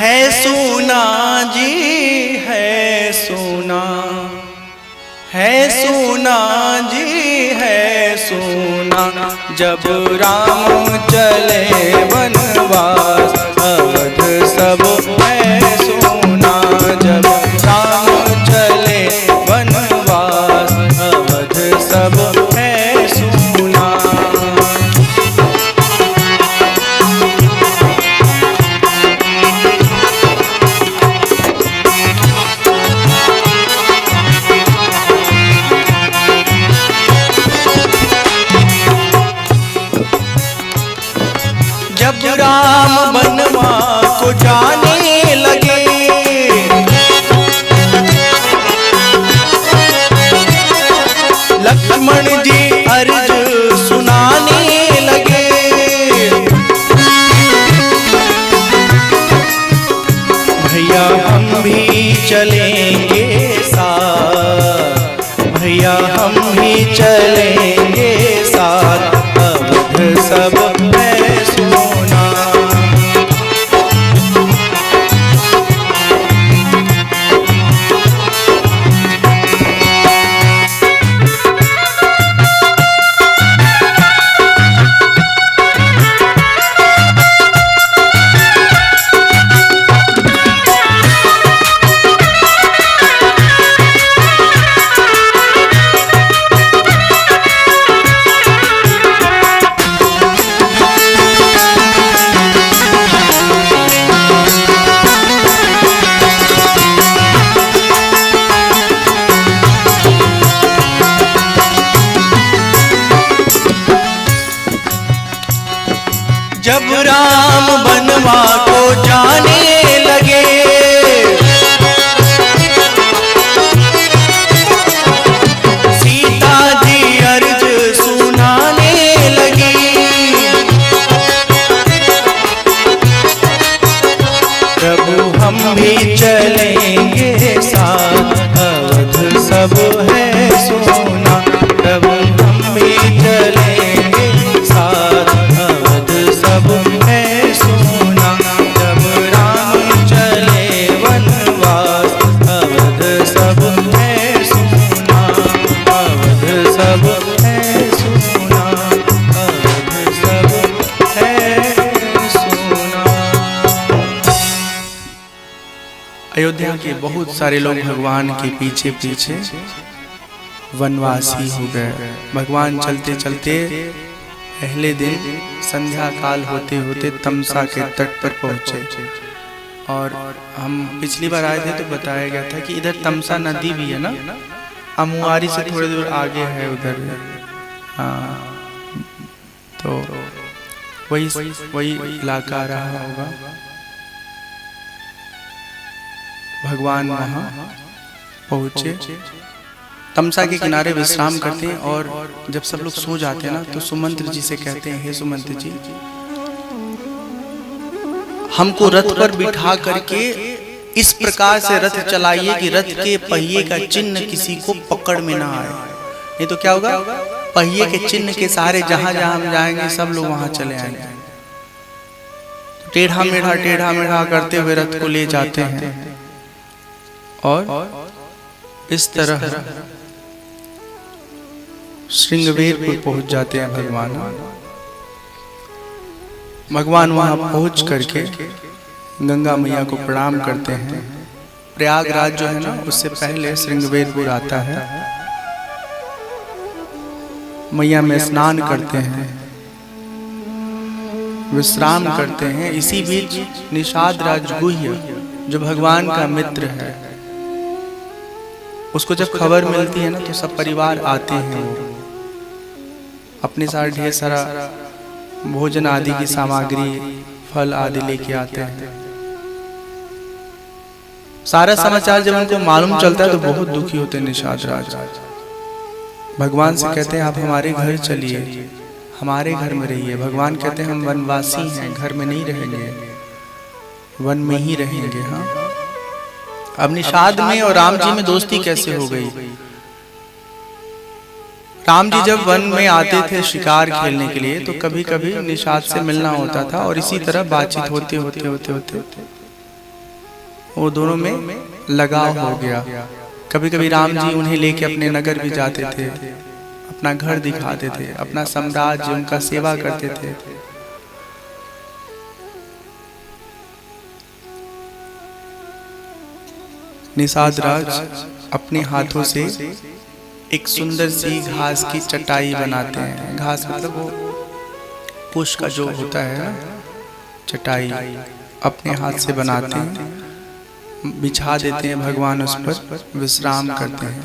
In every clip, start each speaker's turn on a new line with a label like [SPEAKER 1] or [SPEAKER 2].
[SPEAKER 1] है सोना जी है सोना, है सोना जी है सोना, जब राम चले वनवास अवध सब है सोना, जब राम चले वनवास अवध सब है सोना। जब राम वनवास को जाने लगे, लक्ष्मण जी अर्ज सुनाने लगे, भैया हम भी चलेंगे साथ, भैया हम भी चलेंगे साथ, अवध सब है सोना। जब राम वनवास को जाने लगे, सीता जी अर्ज सुनाने लगी, प्रभु हम भी चलेंगे साथ, अवध सब है सोना, प्रभु हम भी चलेंगे साथ, सब है सोना, जब राम चले वनवास अवध सब है सोना, अवध सब है सोना, अवध सब है सोना। अयोध्या के बहुत सारे लोग भगवान के पीछे पीछे वनवासी हो गए। भगवान चलते चलते पहले दिन संध्या काल होते होते तमसा के तट पर पहुंचे, और हम पिछली बार आए थे तो बताया गया था कि इधर तमसा नदी भी है ना, अमुआरी से थोड़ी दूर आगे है उधर। हाँ, तो वही इलाका रहा होगा। भगवान वहाँ पहुँचे, तमसा के किनारे विश्राम करते हैं, और जब सब लोग सो जाते हैं ना तो सुमंत्र जी से कहते हैं, हे सुमंत्र जी, हमको रथ पर बिठा करके इस प्रकार से रथ चलाइए कि रथ के पहिए का चिन्ह किसी को पकड़ में ना आए। नहीं तो क्या होगा, पहिए के चिन्ह के सहारे जहां जहां हम जाएंगे सब लोग वहां चले आएंगे। टेढ़ा मेढ़ा करते हुए रथ को ले जाते हैं, और इस तरह श्रृंगवेरपुर पहुंच जाते हैं भगवान वहां पहुंच करके गंगा मैया को प्रणाम करते हैं। प्रयागराज जो है ना, उससे पहले श्रृंगवेरपुर आता है। मैया में स्नान करते हैं, विश्राम करते हैं। इसी बीच निषाद राजगुह्य जो भगवान का मित्र है, उसको जब खबर मिलती है ना तो सब परिवार आते हैं, वो अपने साथ ढेर सारा भोजन आदि की सामग्री, फल आदि लेके आते हैं। सारा समाचार जब उनको मालूम चलता है तो बहुत दुखी होते हैं निषाद राज। भगवान से कहते हैं आप हमारे घर चलिए, हमारे घर में रहिए। भगवान कहते हैं हम वनवासी हैं, घर में नहीं रहेंगे, वन में ही रहेंगे। हाँ, अब निषाद में और राम जी में दोस्ती कैसे हो गई? राम जी जब वन में आते थे शिकार खेलने के लिए तो कभी कभी निषाद से मिलना होता था, और इसी तरह बातचीत होते होते वो दोनों में लगाव हो गया। कभी कभी राम जी उन्हें लेके अपने नगर भी जाते थे, अपना घर दिखाते थे, अपना साम्राज्य, उनका सेवा करते थे। निषाद राज अपने हाथों से एक सुंदर सी घास की चटाई बनाते हैं। घास मतलब वो पुष्प का जो होता है ना, चटाई अपने हाथ से बनाते हैं, बिछा देते हैं। भगवान उस पर विश्राम करते हैं।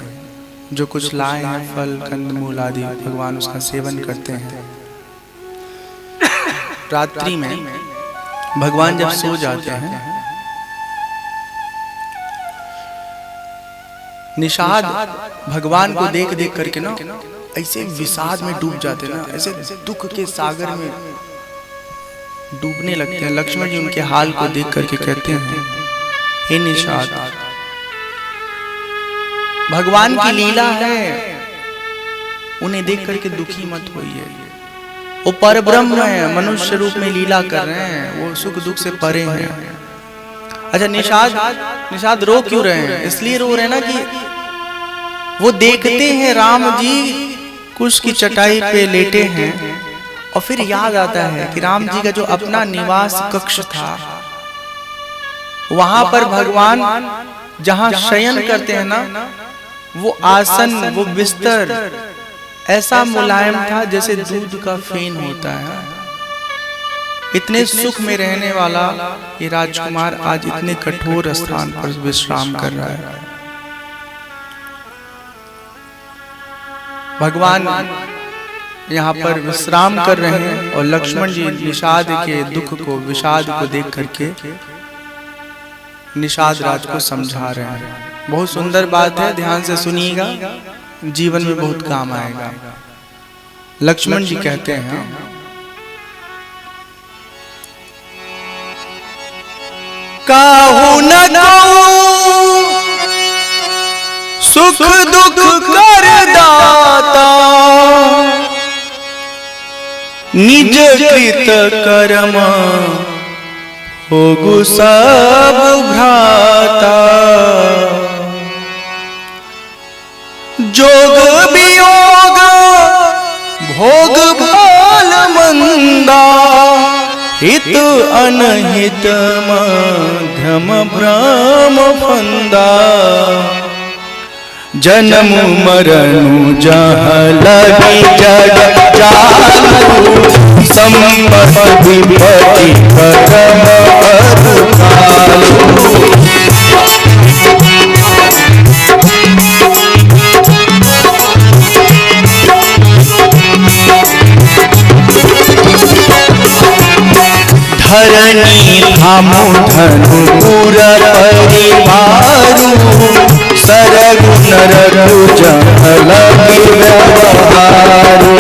[SPEAKER 1] जो कुछ लाए हैं, फल कंदमूल आदि, भगवान उसका सेवन करते हैं। रात्रि में भगवान जब सो जाते हैं, निषाद भगवान को देख देख करके ना ऐसे विषाद में डूब जाते ना, ऐसे दुख के सागर में डूबने लगते हैं। लक्ष्मण जी उनके हाल को देख करके कहते हैं, हे निषाद, भगवान की लीला है, उन्हें देख करके दुखी मत होइए। वो परब्रह्म है, मनुष्य रूप में लीला कर रहे हैं, वो सुख दुख से परे हैं। अच्छा निषाद रो क्यों रहे हैं? इसलिए रो रहे हैं ना कि वो देखते हैं राम जी कुश की चटाई पे लेटे हैं, और फिर याद आता है कि राम जी का जो अपना निवास कक्ष था, वहां पर भगवान जहां शयन करते हैं ना, वो आसन, वो बिस्तर ऐसा मुलायम था जैसे दूध का फेन होता है। इतने सुख में रहने वाला ये राजकुमार आज इतने कठोर स्थान पर विश्राम कर रहा है। भगवान यहाँ पर विश्राम कर रहे हैं और लक्ष्मण जी निषाद के दुख को, विषाद को देख करके निषाद राज को समझा रहे हैं। बहुत सुंदर बात है, ध्यान से सुनिएगा, जीवन में बहुत काम आएगा। लक्ष्मण जी कहते हैं, काहू न कहूं सुख दुख कर दाता, निज कृत कर्म होगु सब भ्राता। जोग वियोग भोग भाल मंदा, हित अनहित मध्यम भ्रम फंदा। जन्म मरणु जहाँ लगी जग जालू, संपत्ति विपत्ति परम अरुकालू। धरणी थामु धनु पुर परिवारु, सरगु नरगु जहाँ लगी व्यवहारु।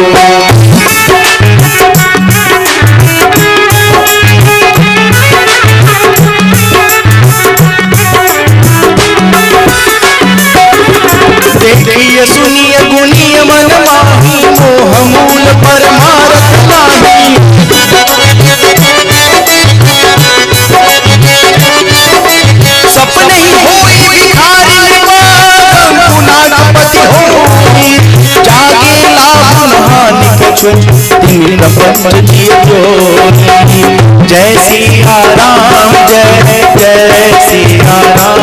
[SPEAKER 1] देखिए सुनिए गुनिय मन माही, मोह मूल परमारथ नाही। सपने ही होई भिखारी पुनापति होई, जागे लाभ हानि कछु तिमिर पंच जियो जोनी। जय सिया राम, जय जय सिया राम,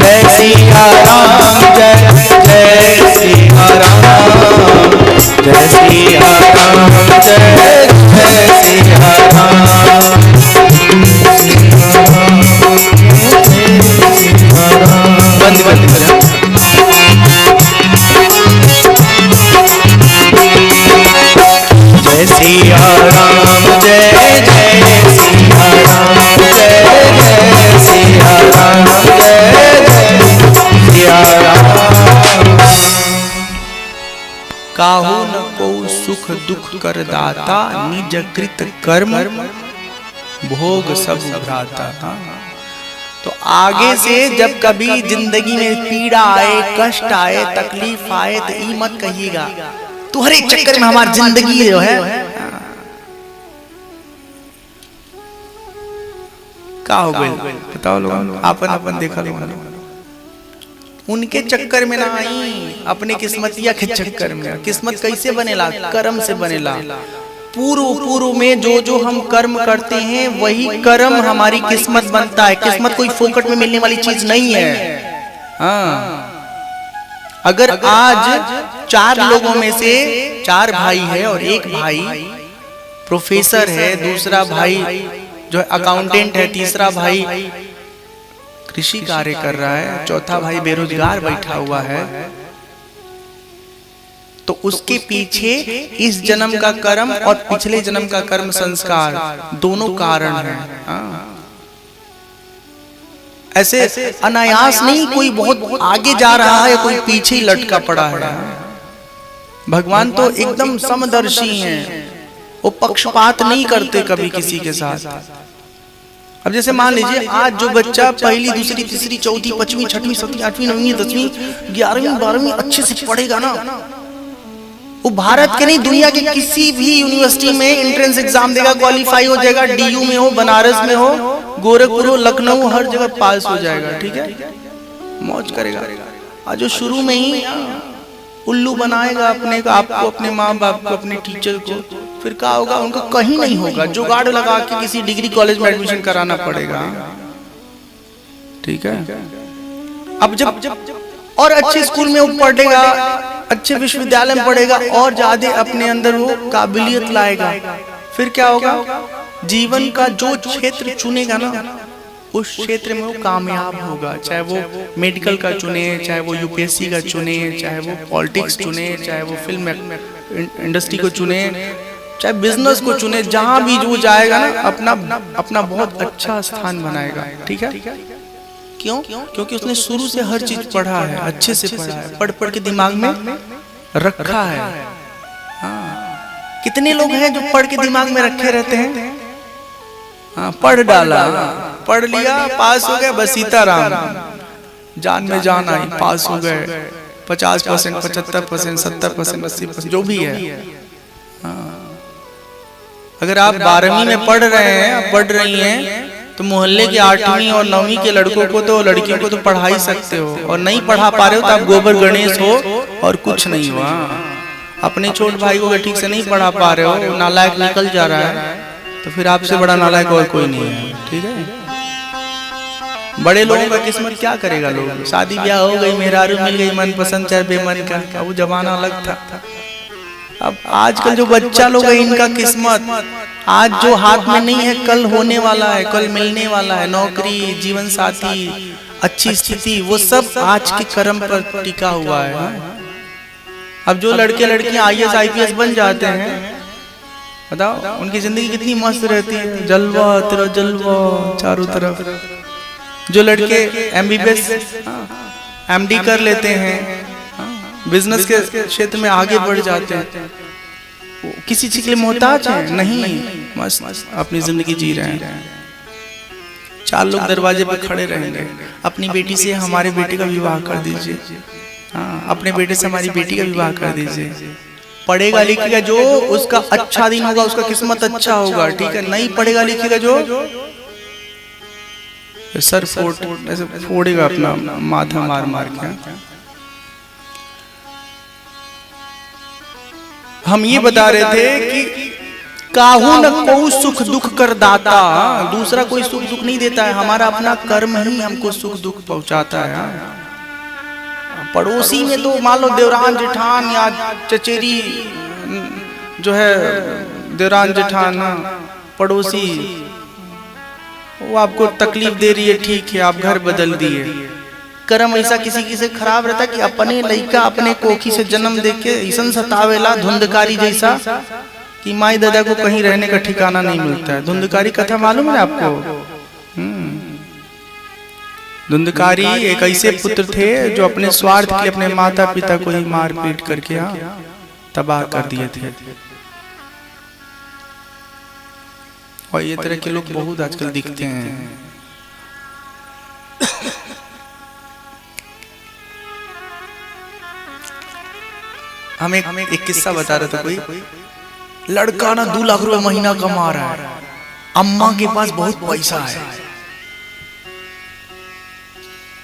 [SPEAKER 1] जय सिया राम, जय जय सिया राम, जय सिया राम, जय जय सिया राम। बंद बंद जय सिया राम, जय जय सिया राम, जय जय सिया राम, जय जय सिया राम। काहू न को सुख दुख कर दाता, निज कृत कर्म भोग सब भ्राता। तो आगे से जब कभी जिंदगी में पीड़ा आए, कष्ट आए, तकलीफ आए, तो ये मत कहिएगा तुम्हारे चक्कर में हमारी जिंदगी जो है का हो गए बताओ लोग, आपन अपन देखा लोग, उनके चक्कर में ना आई, अपने किस्मतिया के चक्कर में। किस्मत कैसे बनेला? कर्म से बनेला। पूर्व में जो जो हम कर्म करते हैं वही कर्म हमारी किस्मत बनता है। किस्मत कोई फोकट में मिलने वाली चीज नहीं है। हाँ, अगर आज 4 लोगों में से 4 भाई है और एक भाई प्रोफेसर है, दूसरा भाई जो अकाउंटेंट है, तीसरा भाई कृषि कार्य कर रहा है, चौथा भाई बेरोजगार बैठा हुआ है, तो उसके पीछे इस जन्म का कर्म और पिछले जन्म का कर्म संस्कार दोनों कारण हैं। ऐसे अनायास नहीं कोई बहुत आगे जा रहा है, कोई पीछे ही लटका पड़ा है। भगवान तो एकदम समदर्शी हैं, वो पक्षपात नहीं करते कभी किसी के साथ। अब जैसे मान लीजिए आज जो बच्चा पहली, दूसरी, तीसरी, चौथी, 5वीं, 6वीं, 7वीं, 8वीं, 9वीं, 10वीं, 11वीं, 12वीं अच्छे से पढ़ेगा ना, वो भारत के नहीं दुनिया के किसी भी यूनिवर्सिटी में एंट्रेंस एग्जाम देगा, क्वालिफाई हो जाएगा, डीयू में हो, बनारस में हो, गोरखपुर हो, लखनऊ, हर जगह पास हो जाएगा। ठीक है, मौज करेगा। आज जो शुरू में ही उल्लू बनाएगा अपने को, आपको, अपने माँ बाप को, अपने टीचर को, फिर क्या होगा? उनका कहीं नहीं होगा, जुगाड़ लगा के किसी डिग्री कॉलेज में एडमिशन कराना पड़ेगा। ठीक है, अब जब और अच्छे स्कूल में वो पढ़ेगा, अच्छे विश्वविद्यालय में पढ़ेगा और ज्यादा अपने अंदर वो काबिलियत लाएगा, फिर क्या होगा? जीवन का जो क्षेत्र चुनेगा ना, उस क्षेत्र में वो कामयाब होगा। चाहे वो मेडिकल का चुने, चाहे वो यूपीएससी का चुने, चाहे वो पॉलिटिक्स चुने, चाहे वो फिल्म इंडस्ट्री को चुने, चाहे बिजनेस को चुने, जहां भी जो जाएगा ना अपना बहुत अच्छा स्थान बनाएगा। ठीक है, क्यों? क्योंकि उसने शुरू से हर चीज पढ़ा है, अच्छे से पढ़ा है, पढ़ के दिमाग में रखा है। हाँ, कितने लोग हैं जो पढ़ के दिमाग में रखे रहते हैं? हाँ, पढ़ डाला, पढ़ लिया, पास हो गया, बस सीताराम, जान में जान आई, पास हो गए, 50%, 75%, 70%, 80% जो भी है। हाँ, अगर आप 12वीं में पढ़ रहे हैं, पढ़ रही हैं, तो मोहल्ले के 8वीं और 9वीं के लड़कों को तो, लड़कियों को तो पढ़ा ही सकते हो, और नहीं पढ़ा पा रहे हो तो आप गोबर गणेश हो और कुछ नहीं हुआ। अपने छोटे भाई को ठीक से नहीं पढ़ा पा रहे हो, नालायक निकल जा रहा है, तो फिर आपसे बड़ा नालायक और कोई नहीं है। ठीक है, बड़े लोगों का किस्मत क्या करेगा? लोग शादी ब्याह हो गई, मेहरारू मिल गई मनपसंद चाहे बेमन का, वो जमाना अलग था। अब आजकल जो बच्चा लोग है, इनका किस्मत आज जो हाथ में नहीं है कल होने वाला है, कल मिलने वाला है। नौकरी, जीवन साथी, अच्छी स्थिति, वो सब आज के कर्म पर टिका हुआ है। अब जो लड़के लड़कियां IAS IPS बन जाते हैं, बताओ उनकी जिंदगी कितनी मस्त रहती है, जलवा तेरा जलवा चारों तरफ। जो लड़के MBBS MD कर लेते हैं, बिजनेस के क्षेत्र में आगे बढ़ जाते हैं, किसी चीज के लिए मोहताज है नहीं, मस्त अपनी जिंदगी जी रहे हैं। 4 लोग दरवाजे पे खड़े रहेंगे, अपनी बेटी से हमारे बेटे का विवाह कर दीजिए, हाँ, अपने बेटे से हमारी बेटी का विवाह कर दीजिए। पढ़ेगा लिखेगा जो, उसका अच्छा दिन होगा, उसका किस्मत अच्छा होगा। ठीक है, नहीं पढ़ेगा लिखेगा जो सर ऐसे फोड़ेगा अपना माथा मार मार के। हम ये बता रहे थे कि काहू न कोई सुख दुख कर दाता, दूसरा कोई सुख दुख नहीं देता है, हमारा अपना कर्म ही हमको सुख दुख पहुंचाता है। पड़ोसी में तो मान लो देवरान जेठान या चचेरी जो है, देवरान जेठान पड़ोसी, वो आपको तकलीफ दे रही है, ठीक है, आप घर बदल दिए। कर्म ऐसा किसी से खराब रहता कि अपने लड़का अपने कोखी से जन्म देके ऐसा सतावेला धुंधकारी जैसा कि माई दादा को कहीं रहने का ठिकाना नहीं मिलता है। धुंधकारी कथा मालूम है आपको? धुंधकारी एक ऐसे पुत्र थे जो अपने स्वार्थ के लिए अपने माता पिता को ही मार पीट करके तबाह कर दिए थे। और ये तरह के लोग बहुत आजकल दिखते हैं। हमें एक किस्सा बता रहा था, कोई लड़का ना 2 लाख रुपए महीना कमा रहा है, अम्मा के पास बहुत पैसा है,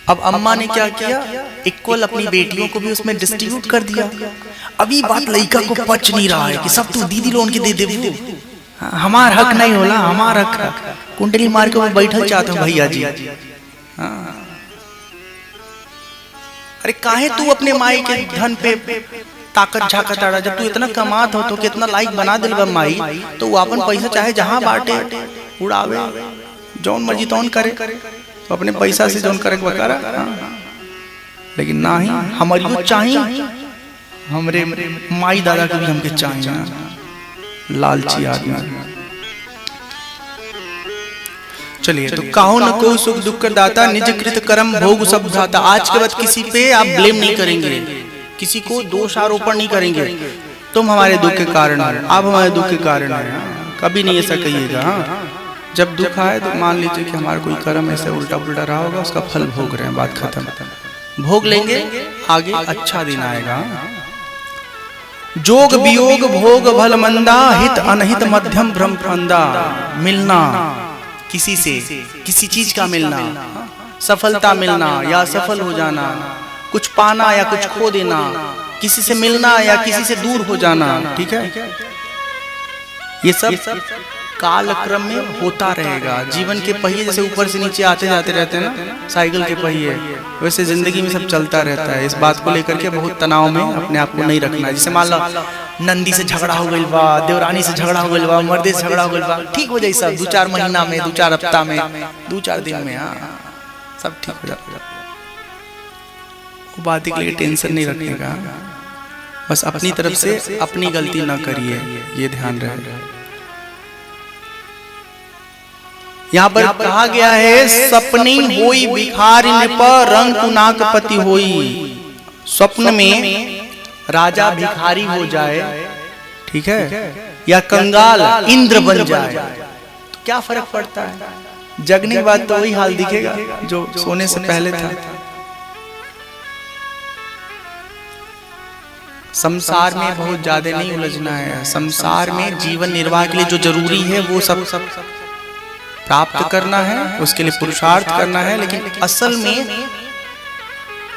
[SPEAKER 2] अब अम्मा ने क्या किया, इक्वल अपनी बेटियों को भी उसमें डिस्ट्रीब्यूट कर दिया। अभी बात लड़का को पच नहीं रहा है कि सब तू दीदी लोन के दे दे, हमार हक नहीं होला, हमार हक। कुंडली मार के वो बैठल चाहते हैं भैया जी। अरे काहे तू अपने माई के धन पे ताकत झाकत आड़ा, जब तू इतना कमात हो तो कितना लाइक बना दिल बा माई, तो वो अपन पैसा चाहे जहां बांटे उड़ावे, जौन मर्जी तौन करे, तो अपने पैसा से जौन करे बकारा। लेकिन ना ही हमारी चाहिए, हमरे माई दादा के भी हमके चाहिए, लालची आदमी। चलिए, तो कहो न को सुख दुख कर दाता, निज कृत कर्म भोग सब धाता। आज के बाद किसी पे आप ब्लेम नहीं करेंगे, किसी को दोष आरोपण नहीं करेंगे। तुम हमारे दुख के कारण है, आप हमारे दुख के कारण है, कभी नहीं ऐसा कहिएगा। जब दुख आए तो मान लीजिए कि हमारा कोई कर्म ऐसे उल्टा पुल्टा रहा होगा, उसका फल भोग रहे हैं, बात खत्म। भोग लेंगे, आगे अच्छा दिन आएगा। जोग वियोग भोग भल मंदा, हित अनहित मध्यम भ्रम फंदा। मिलना किसी से, किसी चीज का मिलना, सफलता मिलना या सफल हो जाना, कुछ पाना या कुछ खो देना, किसी से मिलना या किसी से दूर हो जाना, ठीक है, ये सब कालक्रम में होता रहेगा। जीवन के पहिए जैसे ऊपर से नीचे आते जाते रहते हैं ना, साइकिल के पहिए, वैसे जिंदगी में सब चलता रहता है। इस बात को लेकर के बहुत तनाव में अपने आप को नहीं रखना। जैसे मान लो नंदी से झगड़ा हो गई बा, देवरानी से झगड़ा हो गई बा, मर्दे से झगड़ा हो गई बा, ठीक हो जाए सब, 2-4 महीना में, 2-4 हफ्ता में, 2-4 दिन में, हाँ सब ठीक हो जाएगा। वो बात के लिए टेंशन नहीं रखने का, बस अपनी तरफ से अपनी गलती ना करिए, ये ध्यान रहे। यहाँ पर कहा गया है, सपनी होई भिखारी पर रंग कुनाक पति होई। स्वप्न में राजा भिखारी हो जाए, ठीक है, या कंगाल इंद्र बन जाए, तो क्या फर्क पड़ता है? जगने के बाद तो वही हाल दिखेगा जो सोने से पहले था। संसार में बहुत ज्यादा नहीं उलझना है। संसार में जीवन निर्वाह के लिए जो जरूरी है वो सब प्राप्त करना है, उसके लिए पुरुषार्थ करना है। लेकिन असल में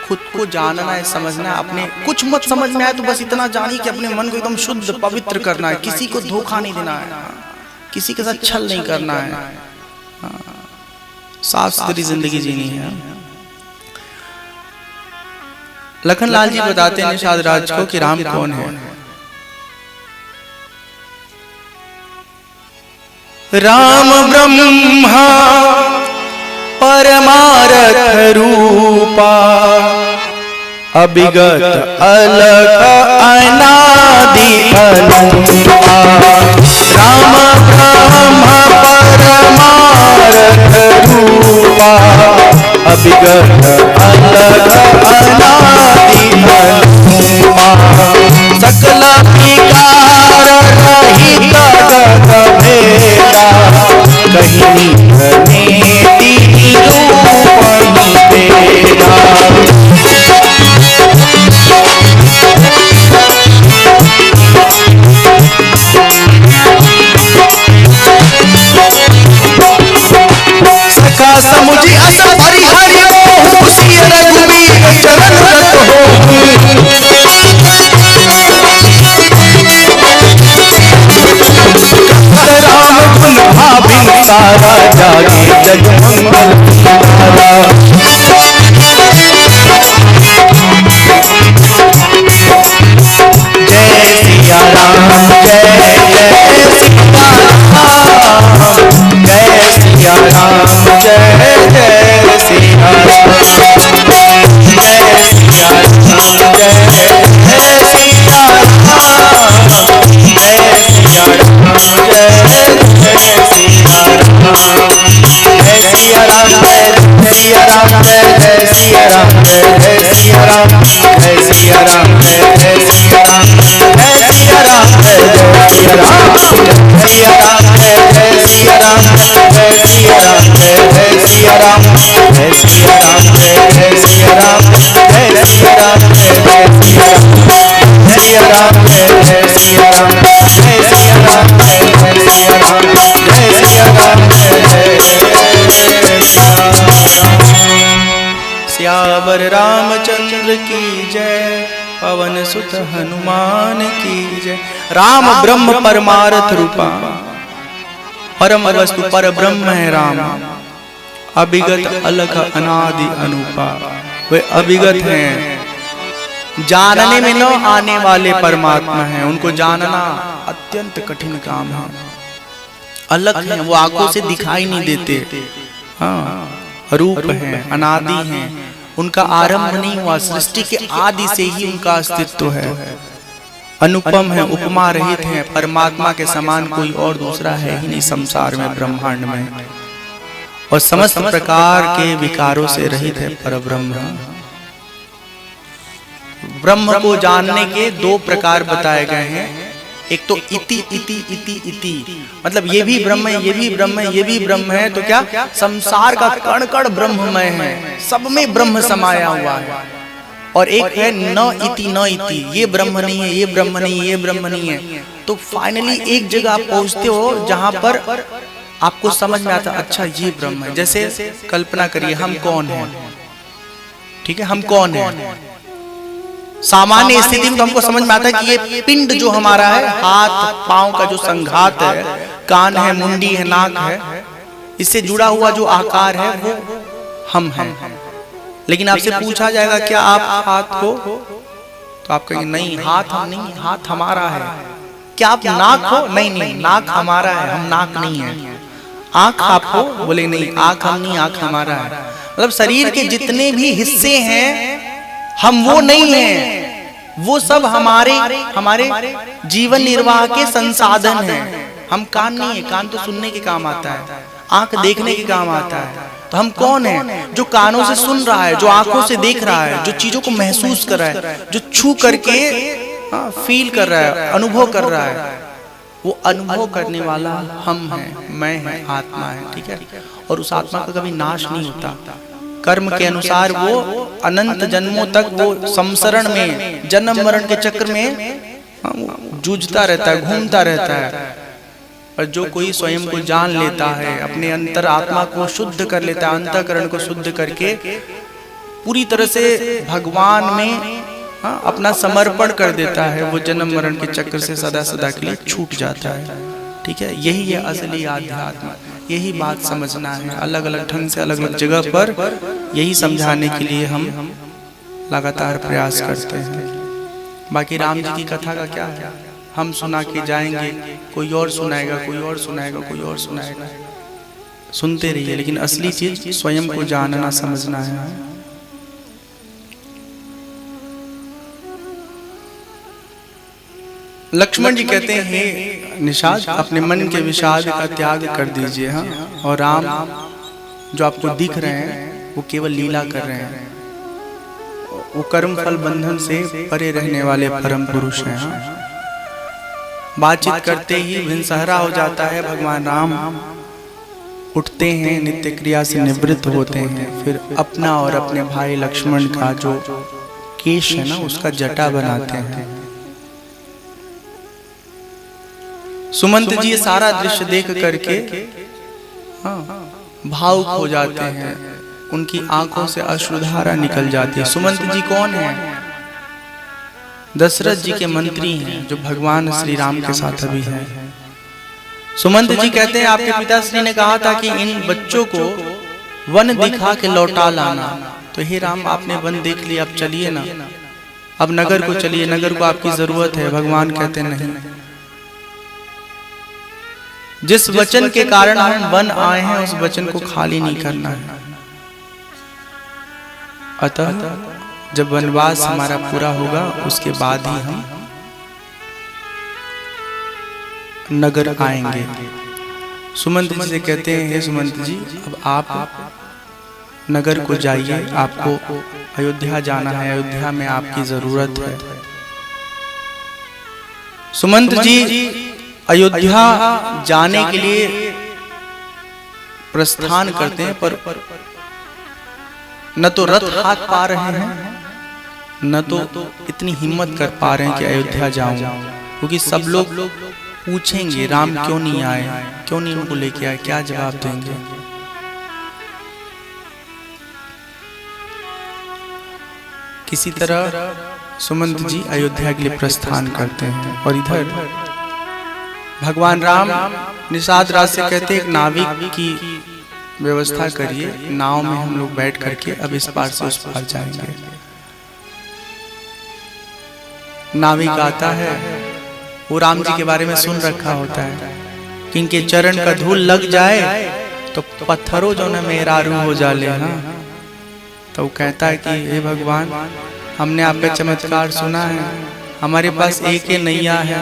[SPEAKER 2] खुद को जानना है, समझना है। अपने कुछ मत समझ में आए तो बस इतना जानिए कि अपने मन को एकदम शुद्ध पवित्र करना है, किसी को धोखा नहीं देना है, किसी के साथ छल नहीं करना है, साफ सुथरी जिंदगी जीनी है। लखनलाल जी बताते हैं निषाद राज को कि राम कौन है। राम ब्रह्मा परमार्थ रूपा, अभिगत अलख अनादि अनंता। राम ब्रह्मा परमार्थ रूपा, अभिगत अलख अनादि अनंता। सकल विकार रहित गत भेदा, कहीं नेति रूप निवेदा। सखा समुझी अस हरि हरि मोहु, सिय रघुवीर चरण रत होहु। राम गुण भाभिन सारा, जागे जग मंगल धारा। जय सिया राम, जय जय सिया राम, जय सिया राम, जय जय सिया राम, जय सिया राम, जय सिया राम, जय सिया राम, जय सिया राम, जय सिया राम, जय सिया राम, जय सिया राम, जय सिया राम, जय सिया राम, जय सिया राम, जय सिया राम, जय सिया राम, जय सिया राम, जय सिया राम, जय सिया राम, जय सिया राम, जय सिया राम।
[SPEAKER 1] सियावर रामचंद्र की जय, पवन सुत हनुमान की जय। राम ब्रह्म परमार्थ रूपा, परम वस्तु पर ब्रह्म है राम, अभिगत अलख अनादि अनुपा। वे अभिगत हैं, जानने में न आने वाले परमात्मा हैं, उनको जानना अत्यंत कठिन काम है। अलग हैं, वो आंखों से दिखाई नहीं देते, हाँ रूप हैं, अनादि हैं, उनका आरंभ नहीं हुआ, सृष्टि के आदि से ही उनका अस्तित्व है। अनुपम है, उपमा रहित है, परमात्मा के समान कोई और दूसरा है ही नहीं संसार में, ब्रह्मांड में, और समस्त प्रकार के विकारों से रहित है परब्रह्म। ब्रह्म को जानने के दो प्रकार बताए गए हैं। एक तो इति इति इति इति, मतलब ये भी ब्रह्म है, ये भी ब्रह्म है, ये भी ब्रह्म है, तो क्या संसार का कण कण ब्रह्ममय है, सब में ब्रह्म समाया हुआ है। और एक है न इति न इति, ये ब्रह्म नहीं है, ये ब्रह्म नहीं है, ये ब्रह्म नहीं है। तो फाइनली एक जगह आप पहुंचते हो जहां पर आपको समझ में आता अच्छा ये ब्रह्म है। जैसे कल्पना करिए हम कौन हैं, ठीक है, हम कौन हैं। सामान्य स्थिति में तो हमको समझ में आता है कि ये पिंड जो हमारा है, हाथ पांव का जो संघात है, कान है, मुंडी है, नाक है, इससे जुड़ा हुआ जो आकार है वो हम हैं। लेकिन आपसे पूछा जाएगा क्या आप हाथ हो, तो आप कहेंगे नहीं हाथ हम नहीं, हाथ हमारा है। क्या आप नाक हो, नहीं नहीं नाक हमारा है, हम नाक नहीं है। आंख आप हो, बोले नहीं आंख हम नहीं, आंख हमारा है। मतलब शरीर के जितने भी हिस्से हैं हम वो नहीं हैं, वो सब हमारे जीवन निर्वाह के संसाधन हैं। हम कान नहीं है, कान तो सुनने के काम आता है, आंख देखने के काम आता है। तो हम कौन हैं? जो कानों से सुन रहा है, जो आंखों से देख रहा है, जो चीजों को महसूस कर रहा है, जो छू करके फील कर रहा है, अनुभव कर रहा है, वो अनुभव करने वाला हम हैं, मैं है, आत्मा है, ठीक है। और उस आत्मा का कभी नाश नहीं होता। कर्म के अनुसार वो अनंत जन्मों तक वो संसरण में, जन्म मरण के चक्र में जूझता रहता है, घूमता रहता है। और जो कोई स्वयं को जान लेता है, अपने अंतर आत्मा को शुद्ध कर लेता है, अंतःकरण को शुद्ध करके पूरी तरह से भगवान में अपना समर्पण कर देता है, वो जन्म मरण के चक्र से सदा सदा के लिए छूट जाता है, ठीक है। यही है असली आध्यात्म। यही बात समझना है। अलग अलग ढंग से अलग अलग जगह पर यही समझाने के लिए हम लगातार प्रयास करते हैं। बाकी राम जी की कथा का क्या है, हम सुना के जाएंगे, कोई और सुनाएगा, कोई और सुनाएगा, कोई और सुनाएगा, सुनते रहिए। लेकिन असली चीज स्वयं को जानना समझना है। लक्ष्मण जी कहते हैं निषाद, अपने मन के विषाद का त्याग कर दीजिए। हाँ, और राम जो आपको दिख रहे हैं वो केवल लीला कर रहे हैं, वो कर्म फल बंधन से परे रहने वाले परम पुरुष हैं। हाँ, बातचीत करते ही भिनसहरा हो जाता है। भगवान राम उठते हैं, नित्य क्रिया से निवृत्त होते हैं, फिर अपना और अपने भाई लक्ष्मण का जो केश है ना उसका जटा बनाते हैं। सुमंत जी ये सारा दृश्य देख करके भावुक हो जाते हैं, उनकी आंखों से अश्रुधारा निकल जाती है। सुमंत जी कौन है? दशरथ जी के मंत्री हैं, जो भगवान श्री राम के साथ अभी हैं। सुमंत जी कहते हैं आपके पिताश्री ने कहा था कि इन बच्चों को वन दिखा के लौटा लाना। तो हे राम आपने वन देख लिया, अब चलिए ना, अब नगर को चलिए, नगर को आपकी जरूरत है। भगवान कहते नहीं, जिस वचन के कारण हम वन आए हैं उस वचन को खाली नहीं करना है। अतः जब वनवास हमारा पूरा होगा उसके बाद ही हम नगर आएंगे। सुमंत जी से कहते हैं हे सुमंत जी अब आप नगर को जाइए, आपको अयोध्या जाना है, अयोध्या में आपकी जरूरत है। सुमंत जी अयोध्या जाने के लिए प्रस्थान करते हैं, पर न तो रथ हाथ पा रहे हैं, न तो इतनी हिम्मत कर पा रहे हैं कि अयोध्या जाऊं, क्योंकि सब लोग पूछेंगे राम क्यों नहीं आए, क्यों नहीं उनको लेके आए, क्या जवाब देंगे। किसी तरह सुमंत जी अयोध्या के लिए प्रस्थान करते हैं और इधर भगवान राम निषाद राज से कहते हैं एक नाविक की व्यवस्था करिए, नाव में हम लोग बैठ करके अब इस पार से उस पार जाएंगे। नाविक आता है, वो राम जी के बारे में सुन रखा होता है कि इनके चरण का धूल लग जाए तो पत्थरों जो न मेहरारू हो जाले ना। तो वो कहता है कि हे भगवान, हमने आपका चमत्कार सुना है, हमारे पास एक ही नैया है,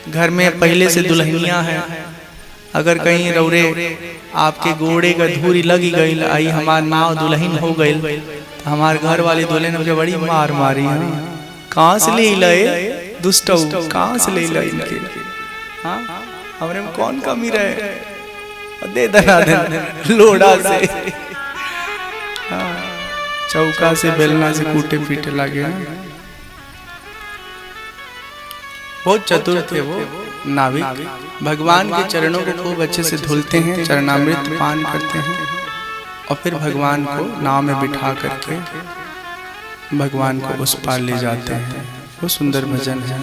[SPEAKER 1] घर में पहले से दुल्हनिया है, अगर कहीं रौरे आपके घोड़े का धूरी लगी गई, आई हमार नाव दुल्हन हो गई, तो हमारे घर वाली दुल्हन मुझे बड़ी मार मारी है। कहाँ से ले लाए दुष्ट, कहाँ से ले लाए इनके, हाँ हमारे में कौन कमी रहे, दे दना दे लोड़ा से, हाँ चौका से बेलना से कूटे पीटे लगे। बहुत चतुर थे वो नाविक, भगवान के चरणों को खूब अच्छे से धुलते हैं, चरणामृत पान करते हैं और फिर भगवान को नाव में बिठा करके भगवान को उस पार ले जाते हैं। वो सुंदर भजन है।